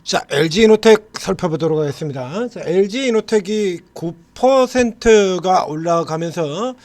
자, LG이노텍 살펴보도록 하겠습니다. 자, LG이노텍이 9%가 올라가면서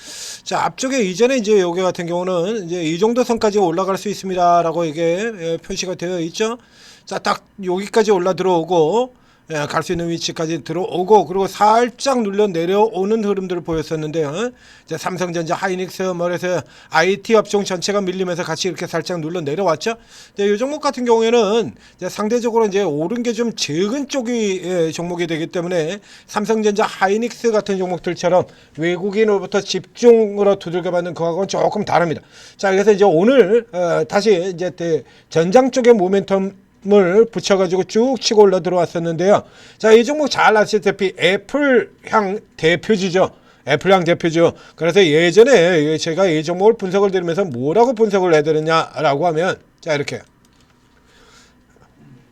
자, 앞쪽에 이전에 이제 여기 같은 경우는 이제 이 정도 선까지 올라갈 수 있습니다라고 이게 표시가 되어 있죠. 자, 딱 여기까지 올라 들어오고 갈 수 있는 위치까지 들어오고 그리고 살짝 눌려 내려오는 흐름들을 보였었는데요. 이제 삼성전자, 하이닉스, 뭐래서 IT 업종 전체가 밀리면서 같이 이렇게 살짝 눌러 내려왔죠. 이 종목 같은 경우에는 이제 상대적으로 이제 오른 게 좀 적은 쪽이 종목이 되기 때문에 삼성전자, 하이닉스 같은 종목들처럼 외국인으로부터 집중으로 두들겨 받는 그거하고는 조금 다릅니다. 자, 그래서 이제 오늘 다시 이제 전장 쪽의 모멘텀 을 붙여가지고 쭉 치고 올라 들어왔었는데요. 자, 이 종목 잘 아시다시피 애플향 대표주죠. 애플향 대표주. 그래서 예전에 제가 이 종목을 분석을 드리면서 뭐라고 분석을 해드렸냐라고 하면 자, 이렇게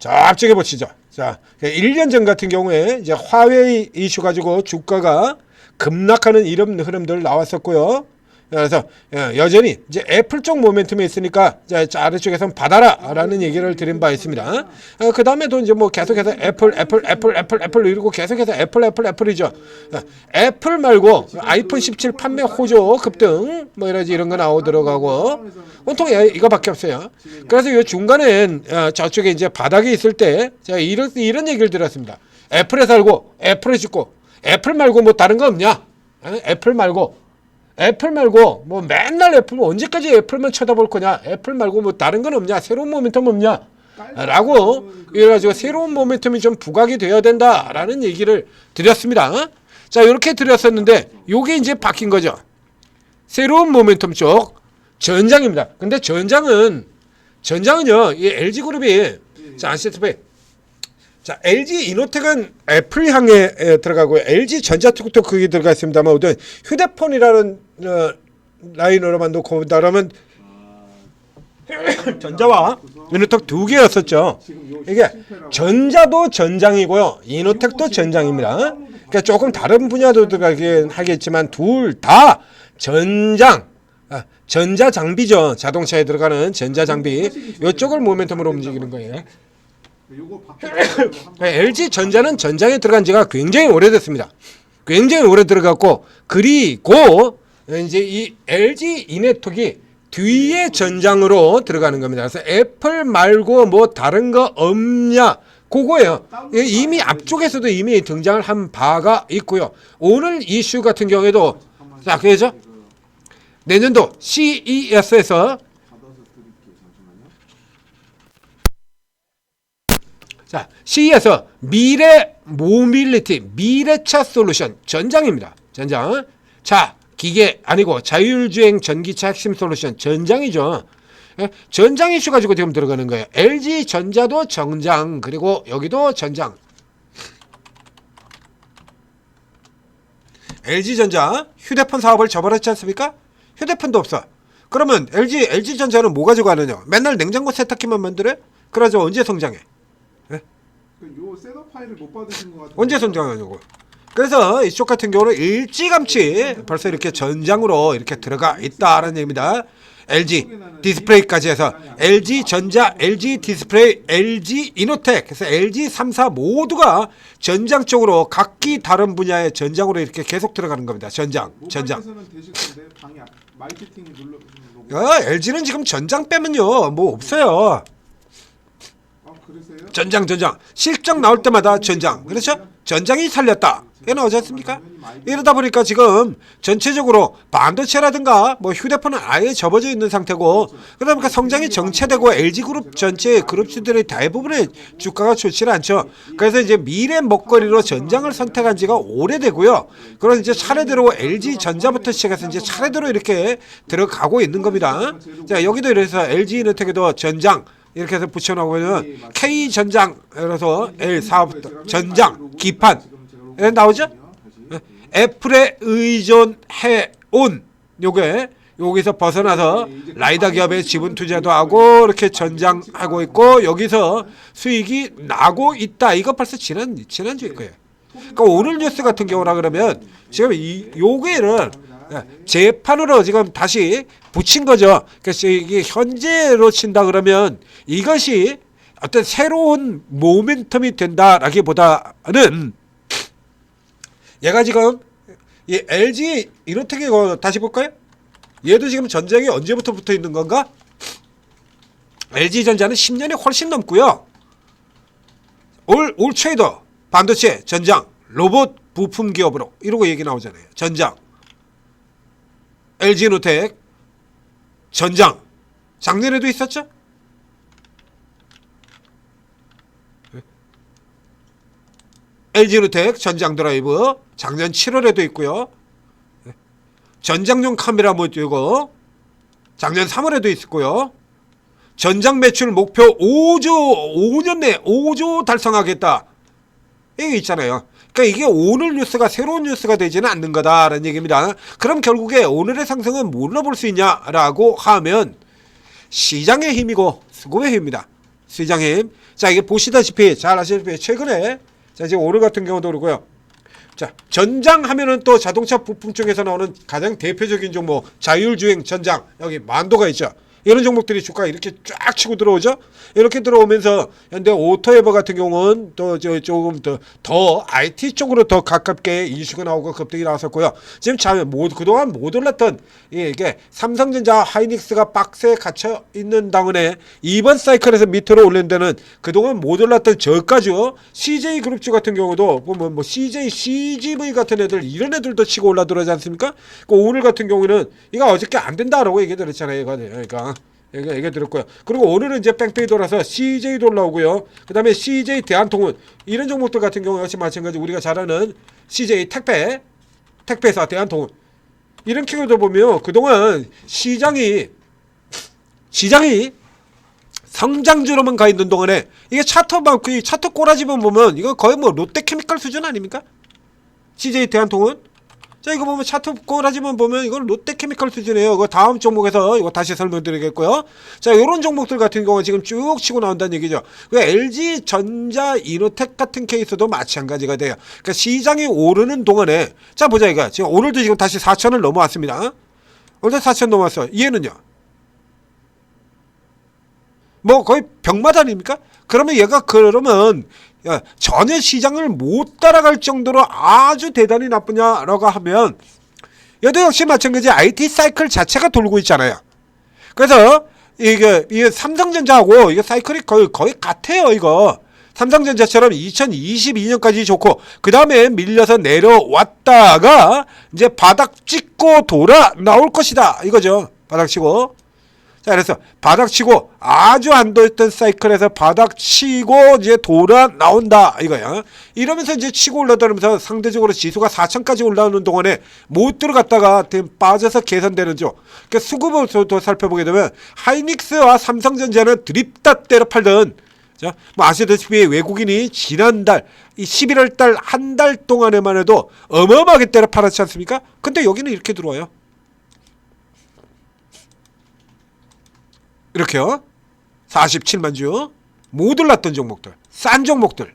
자, 앞쪽에 보시죠. 자, 1년 전 같은 경우에 이제 화웨이 이슈 가지고 주가가 급락하는 이런 흐름들 나왔었고요. 그래서 여전히 이제 애플 쪽 모멘텀이 있으니까 아래쪽에선 받아라라는 얘기를 드린 바 있습니다. 그 다음에도 이제 뭐 계속해서 애플 이러고 계속해서 애플이죠. 애플 말고 아이폰 17 판매 호조 급등 뭐 이런 거 나오더라고. 온통 이거밖에 없어요. 그래서 이 중간엔 저쪽에 이제 바닥이 있을 때 제가 이런 얘기를 드렸습니다. 애플에 살고 애플에 죽고 애플 말고 뭐 다른 거 없냐? 애플 말고 뭐 맨날 애플 언제까지 애플만 쳐다볼 거냐? 애플 말고 뭐 다른 건 없냐? 새로운 모멘텀 없냐? 라고 이래가지고 새로운 모멘텀이 좀 부각이 되어야 된다라는 얘기를 드렸습니다. 자, 이렇게 드렸었는데 요게 이제 바뀐 거죠. 새로운 모멘텀 쪽 전장입니다. 근데 전장은요 이 LG그룹이 자, 아시다시피 자, LG이노텍은 애플 향에 들어가고요. LG전자톡도 거기 들어가 있습니다만 어떤 휴대폰이라는 라인으로만 놓고 본다 그러면 전자와 이노텍 두 개였었죠. 이게 전자도 전장이고요. 이노텍도 전장입니다. 그러니까 조금 다른 분야도 들어가긴 하겠지만 둘 다 전장. 전자 장비죠. 자동차에 들어가는 전자 장비. 이쪽을 모멘텀으로 움직이는 거예요. LG전자는 전장에 들어간 지가 굉장히 오래됐습니다. 굉장히 오래 들어갔고 그리고 이제 이 LG이네톡이 뒤에 전장으로 들어가는 겁니다. 그래서 애플 말고 뭐 다른 거 없냐 그거예요. 이미 앞쪽에서도 이미 등장을 한 바가 있고요. 오늘 이슈 같은 경우에도 자, 그죠? 내년도 CES에서 자, CE에서 미래 모빌리티, 미래차 솔루션 전장입니다. 전장. 자, 기계 아니고 자율주행 전기차 핵심 솔루션 전장이죠. 전장 이슈 가지고 지금 들어가는 거예요. LG전자도 전장, 그리고 여기도 전장. LG전자 휴대폰 사업을 접어놨지 않습니까? 휴대폰도 없어. 그러면 LG전자는 뭐 가지고 하느냐? 맨날 냉장고 세탁기만 만들어? 그러죠. 언제 성장해? 요 셋업 파일을 못 받으신 것 같아요. 언제 성장하냐고. 그래서 이쪽 같은 경우는 일찌감치 벌써 이렇게 전장으로 이렇게 들어가 있다라는 얘기입니다. LG 디스플레이까지 해서 LG전자, LG 디스플레이, LG이노텍 그래서 LG 3사 모두가 전장 쪽으로 각기 다른 분야의 전장으로 이렇게 계속 들어가는 겁니다. 전장. LG는 지금 전장 빼면요 뭐 없어요. 전장 실적 나올 때마다 전장. 그렇죠? 전장이 살렸다. 이게 나오지 않습니까? 이러다 보니까 지금 전체적으로 반도체라든가 뭐 휴대폰은 아예 접어져 있는 상태고 그러다 보니까 성장이 정체되고 LG그룹 전체 그룹주들의 대부분의 주가가 좋지 않죠. 그래서 이제 미래 먹거리로 전장을 선택한 지가 오래되고요. 그래서 이제 차례대로 LG전자부터 시작해서 이제 차례대로 이렇게 들어가고 있는 겁니다. 자, 여기도 이래서 LG이노텍에도 전장 이렇게 해서 붙여놓으면 K전장 그래서 L4부터 전장 기판 나오죠? 애플에 의존해온 요게 여기서 벗어나서 라이다 기업에 지분 투자도 하고 이렇게 전장하고 있고 여기서 수익이 나고 있다. 이거 벌써 지난주일 거예요. 그러니까 오늘 뉴스 같은 경우라 그러면 지금 요게를 재판으로 지금 다시 붙인 거죠. 그래서 이게 현재로 친다 그러면 이것이 어떤 새로운 모멘텀이 된다라기보다는 얘가 지금 이 LG 이노텍 이거 다시 볼까요? 얘도 지금 전쟁이 언제부터 붙어 있는 건가? LG전자는 10년이 훨씬 넘고요. 올 트레이더 반도체 전장 로봇 부품 기업으로 이러고 얘기 나오잖아요. 전장 LG노텍 전장 작년에도 있었죠? LG노텍 전장 드라이브 작년 7월에도 있고요. 전장용 카메라 모듈 작년 3월에도 있었고요. 전장 매출 목표 5년 내 5조 달성하겠다. 이게 있잖아요. 그러니까 이게 오늘 뉴스가 새로운 뉴스가 되지는 않는 거다라는 얘기입니다. 그럼 결국에 오늘의 상승은 뭘로 볼 수 있냐라고 하면 시장의 힘이고 수급의 힘입니다. 시장의 힘. 자, 이게 보시다시피 잘 아시다시피 최근에 자, 지금 오늘 같은 경우도 그러고요. 자, 전장 하면은 또 자동차 부품 쪽에서 나오는 가장 대표적인 종목 자율주행 전장 여기 만도가 있죠. 이런 종목들이 주가가 이렇게 쫙 치고 들어오죠. 이렇게 들어오면서 현대 오토에버 같은 경우는 또 조금 더 IT 쪽으로 더 가깝게 이슈가 나오고 급등이 나왔었고요. 지금 그동안 못 올랐던 이게 삼성전자 하이닉스가 박스에 갇혀 있는 당원에 이번 사이클에서 밑으로 올린 데는 그동안 못 올랐던 저가죠. CJ그룹주 같은 경우도 뭐 CJ, CGV 같은 애들 이런 애들도 치고 올라들어오지 않습니까? 오늘 같은 경우는 이거 어저께 안 된다라고 얘기 들었잖아요. 그러니까 얘기 들었고요. 그리고 오늘은 이제 뺑뺑이 돌아서 CJ도 올라오고요. 그 다음에 CJ 대한통운 이런 종목들 같은 경우 역시 마찬가지 우리가 잘 아는 CJ 택배사 대한통운 이런 키워드 보면 그동안 시장이 성장주로만 가 있는 동안에 이게 차트 꼬라지만 보면 이거 거의 뭐 롯데케미칼 수준 아닙니까? CJ 대한통운 자, 이거 보면 차트 꼬라지만 보면 이건 롯데케미칼 수준이에요. 이거 다음 종목에서 이거 다시 설명드리겠고요. 자, 이런 종목들 같은 경우는 지금 쭉 치고 나온다는 얘기죠. LG 전자 이노텍 같은 케이스도 마찬가지가 돼요. 그러니까 시장이 오르는 동안에 자, 보자 이거. 지금 오늘도 지금 다시 4천을 넘어왔습니다. 오늘도 4천 넘어왔어. 얘는요. 뭐 거의 병맛 아닙니까? 그러면 얘가 전혀 시장을 못 따라갈 정도로 아주 대단히 나쁘냐라고 하면 얘도 역시 마찬가지 IT 사이클 자체가 돌고 있잖아요. 그래서 이게 삼성전자하고 이게 사이클이 거의 같아요. 이거 삼성전자처럼 2022년까지 좋고 그 다음에 밀려서 내려왔다가 이제 바닥 찍고 돌아 나올 것이다 이거죠. 바닥 치고. 자, 그래서 바닥치고 아주 안 좋았던 사이클에서 바닥치고 이제 돌아 나온다 이거야. 이러면서 이제 치고 올라다니면서 상대적으로 지수가 4천까지 올라오는 동안에 못 들어갔다가 빠져서 개선되는 쪽. 그러니까 수급을 더 살펴보게 되면 하이닉스와 삼성전자는 드립다 때려 팔던 자, 뭐 아시다시피 외국인이 지난달 이 11월 달 한 달 동안에만 해도 어마어마하게 때려 팔았지 않습니까? 근데 여기는 이렇게 들어와요. 이렇게요. 47만 주 못 올랐던 종목들 싼 종목들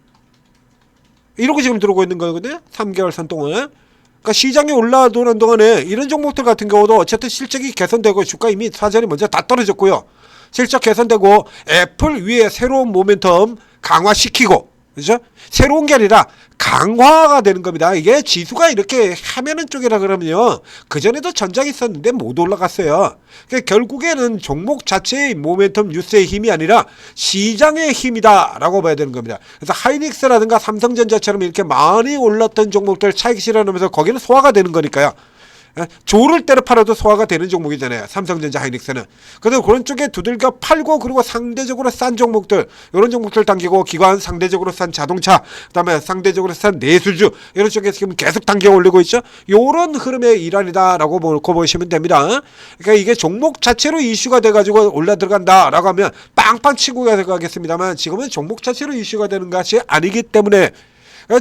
이러고 지금 들어오고 있는 거거든요. 3개월 선 동안. 그러니까 시장이 올라오는 동안에 이런 종목들 같은 경우도 어쨌든 실적이 개선되고 주가 이미 사전에 먼저 다 떨어졌고요. 실적 개선되고 애플 위에 새로운 모멘텀 강화시키고 그죠? 새로운 게 아니라 강화가 되는 겁니다. 이게 지수가 이렇게 하면은 쪽이라 그러면요. 그전에도 전장이 있었는데 못 올라갔어요. 그러니까 결국에는 종목 자체의 모멘텀 뉴스의 힘이 아니라 시장의 힘이다라고 봐야 되는 겁니다. 그래서 하이닉스라든가 삼성전자처럼 이렇게 많이 올랐던 종목들 차익 실현하면서 거기는 소화가 되는 거니까요. 조를 때려 팔아도 소화가 되는 종목이잖아요. 삼성전자 하이닉스는. 그래서 그런 쪽에 두들겨 팔고 그리고 상대적으로 싼 종목들 이런 종목들 당기고 기관 상대적으로 싼 자동차 그다음에 상대적으로 싼 내수주 이런 쪽에 지금 계속 당겨 올리고 있죠. 이런 흐름의 일환이다라고 놓고 보시면 됩니다. 그러니까 이게 종목 자체로 이슈가 돼가지고 올라 들어간다라고 하면 빵빵 치고 가겠습니다만 지금은 종목 자체로 이슈가 되는 것이 아니기 때문에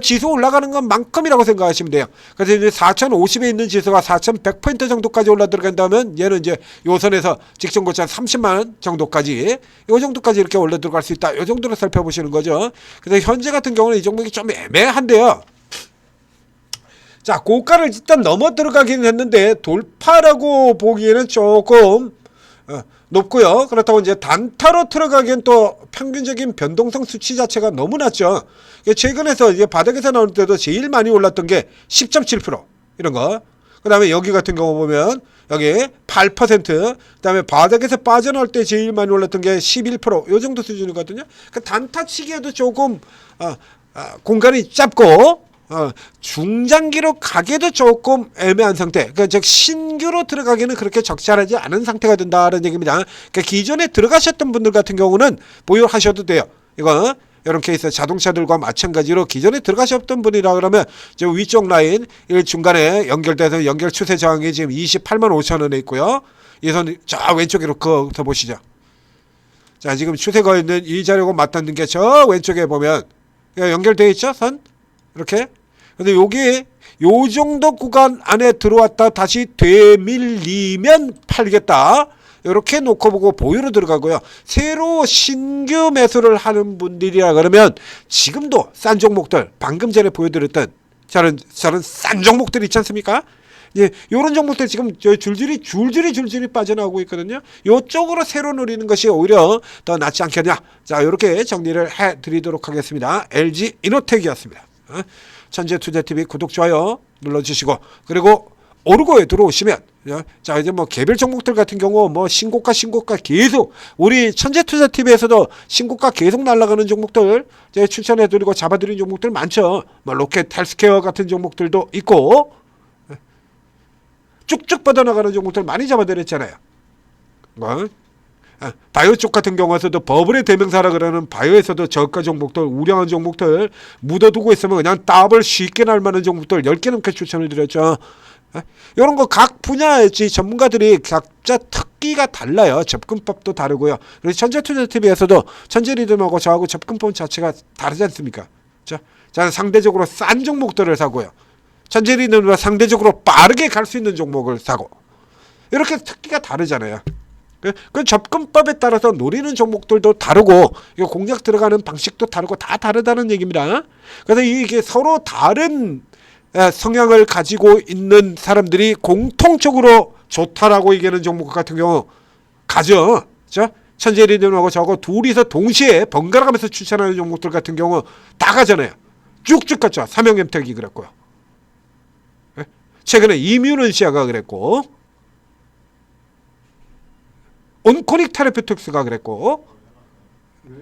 지수 올라가는 것만큼이라고 생각하시면 돼요. 그래서 이제 4,050에 있는 지수가 4,100포인트 정도까지 올라 들어간다면 얘는 이제 요선에서 직전 고점 30만 정도까지 요 정도까지 이렇게 올라 들어갈 수 있다. 요 정도로 살펴보시는 거죠. 그래서 현재 같은 경우는 이 종목이 좀 애매한데요. 자, 고가를 일단 넘어 들어가긴 했는데 돌파라고 보기에는 조금 높고요. 그렇다고 이제 단타로 들어가기엔 또 평균적인 변동성 수치 자체가 너무 낮죠. 최근에서 이제 바닥에서 나올 때도 제일 많이 올랐던 게 10.7% 이런 거. 그다음에 여기 같은 경우 보면 여기 8%, 그다음에 바닥에서 빠져나올 때 제일 많이 올랐던 게 11%, 요 정도 수준이거든요. 그 단타 치기에도 조금 공간이 짧고 중장기로 가기도 조금 애매한 상태. 그러니까 즉 신규로 들어가기는 그렇게 적절하지 않은 상태가 된다는 얘기입니다. 그러니까 기존에 들어가셨던 분들 같은 경우는 보유하셔도 돼요. 이거 이런 케이스 자동차들과 마찬가지로 기존에 들어가셨던 분이라 그러면 저 위쪽 라인 중간에 연결돼서 연결 추세 저항이 지금 28만 5천 원에 있고요. 이 선 저 왼쪽으로 더 보시죠. 자, 지금 추세가 있는 이 자리하고 맞닿는 게 저 왼쪽에 보면 연결되어 있죠, 선 이렇게. 근데 여기 요 정도 구간 안에 들어왔다 다시 되밀리면 팔겠다. 이렇게 놓고 보고 보유로 들어가고요. 새로 신규 매수를 하는 분들이라 그러면 지금도 싼 종목들, 방금 전에 보여드렸던 저런 싼 종목들 있지 않습니까? 예, 요런 종목들 지금 줄줄이 빠져나오고 있거든요. 요쪽으로 새로 누리는 것이 오히려 더 낫지 않겠냐. 자, 이렇게 정리를 해드리도록 하겠습니다. LG 이노텍이었습니다. 천재투자TV 구독, 좋아요 눌러주시고, 그리고 오르고에 들어오시면, 자, 이제 뭐 개별 종목들 같은 경우 뭐 신고가 계속 우리 천재투자TV에서도 신고가 계속 날아가는 종목들 제가 추천해드리고 잡아드린 종목들 많죠. 뭐 로켓 헬스케어 같은 종목들도 있고 쭉쭉 뻗어나가는 종목들 많이 잡아드렸잖아요. 바이오 쪽 같은 경우에서도 버블의 대명사라 그러는 바이오에서도 저가 종목들, 우량한 종목들 묻어두고 있으면 그냥 더블 쉽게 날 만한 종목들 10개 넘게 추천을 드렸죠. 이런 거 각 분야의 전문가들이 각자 특기가 달라요. 접근법도 다르고요. 그래서 천재투자TV에서도 천재리듬하고 저하고 접근법 자체가 다르지 않습니까? 자, 상대적으로 싼 종목들을 사고요. 천재리듬과 상대적으로 빠르게 갈 수 있는 종목을 사고, 이렇게 특기가 다르잖아요. 그 접근법에 따라서 노리는 종목들도 다르고 공략 들어가는 방식도 다르고 다 다르다는 얘기입니다. 그래서 이게 서로 다른 성향을 가지고 있는 사람들이 공통적으로 좋다라고 얘기하는 종목 같은 경우 가죠. 천재리듬하고 저거 둘이서 동시에 번갈아 가면서 추천하는 종목들 같은 경우 다 가잖아요. 쭉쭉 갔죠. 삼형엠텍이 그랬고요. 최근에 이뮤넌시아가 그랬고, 온코닉 테라피틱스가 그랬고,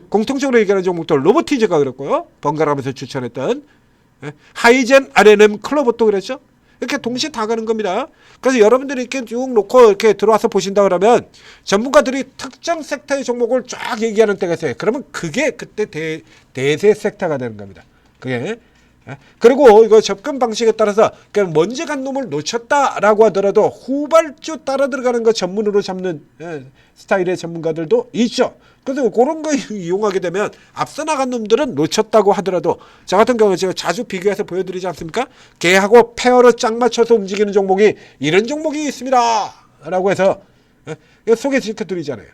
공통적으로 얘기하는 종목들 로보티즈가 그랬고요. 번갈아가면서 추천했던 하이젠 RNM 클로버도 그랬죠. 이렇게 동시에 다 가는 겁니다. 그래서 여러분들이 이렇게 쭉 놓고 이렇게 들어와서 보신다 그러면 전문가들이 특정 섹터의 종목을 쫙 얘기하는 때가 있어요. 그러면 그게 그때 대세 섹터가 되는 겁니다. 그게. 그리고 이거 접근 방식에 따라서 먼저 간 놈을 놓쳤다라고 하더라도 후발주 따라 들어가는 거 전문으로 잡는 스타일의 전문가들도 있죠. 그래서 그런 거 이용하게 되면 앞서 나간 놈들은 놓쳤다고 하더라도, 저 같은 경우는 제가 자주 비교해서 보여드리지 않습니까? 걔하고 페어로 짝 맞춰서 움직이는 종목이 이런 종목이 있습니다 라고 해서 소개시켜드리잖아요.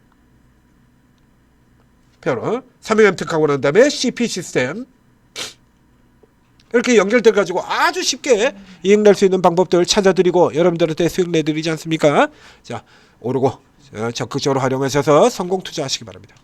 페어로 삼형엠텍하고 난 다음에 CP 시스템 이렇게 연결돼 가지고 아주 쉽게 이익 낼 수 있는 방법들을 찾아드리고 여러분들한테 수익 내드리지 않습니까? 자, 오르고 적극적으로 활용하셔서 성공 투자하시기 바랍니다.